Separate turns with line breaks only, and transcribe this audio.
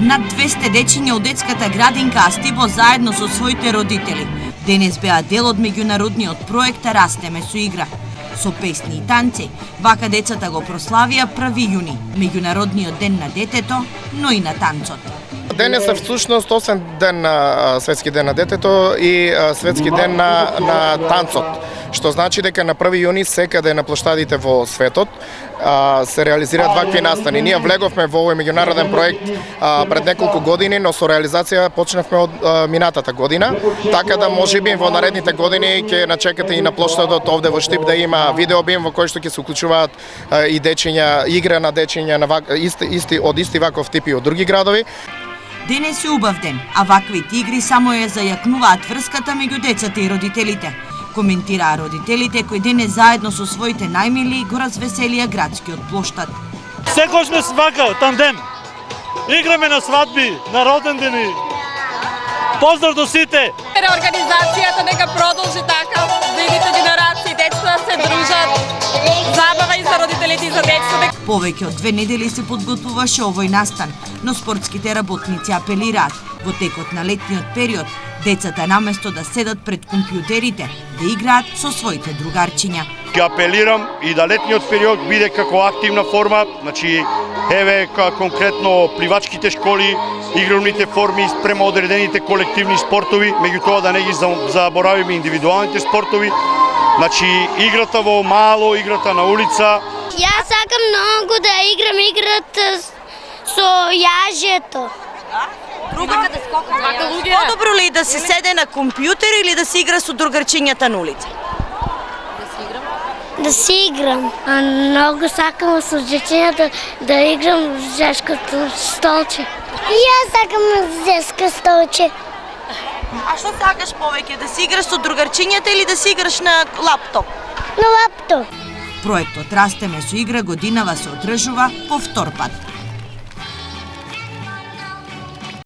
Над 200 дечиња од детската градинка Астибо заедно со своите родители денес беа дел од меѓународниот проект Растеме со игра. Со песни и танци, вака децата го прославија 1 јуни, меѓународниот ден на детето, но и на танцот.
Денес е всушност 8 ден на светски ден на детето и светски ден на танцот, што значи дека на 1 јуни секаде на плоштадите во светот се реализираат вакви настани. Ние влеговме во овој меѓународен проект пред неколку години, но со реализација почнавме од минатата година, така да можеби во наредните години ќе начекате и на плоштадот овде во Штип да има видеобим во кој што ќе се уклучуваат и дечиња, игра на дечиња на исти ваков тип и од други градови.
Денес е убав ден, а ваквите игри само ја зајакнуваат врската меѓу децата и родителите. Коментираа родителите кои денес заедно со своите најмили го развеселија градскиот плоштад.
Секој сме вака, тандем. Играме на свадби, на родендени. Поздрав до сите!
Организацијата нека продолжи така, да идните генерации, децата се дружат. Забава и за родителите и за децата.
Повеќе од 2 недели се подготвуваше овој настан, но спортските работници апелираат во текот на летниот период децата наместо да седат пред компјутерите, да играат со своите другарчиња.
Ќе апелирам и да летниот период биде како активна форма, значи еве конкретно пливачките школи, игровните форми спрема одредените колективни спортови, меѓутоа да не ги заборавиме индивидуалните спортови. Значи играта во мало, играта на улица.
Јас сакам многу да играм играта со јажето.
Подобро ли да се седе на компјутер или да се игра со другарчињата на улица?
Да си играм. Многу сакам со дечињата да играм зешкото столче. И јас сакам зешко столче.
А што сакаш повеќе, да си играш со другарчињата или да си играш на лаптоп?
На лаптоп.
Проектот Растеме со игра годинава се одржува по втор пат.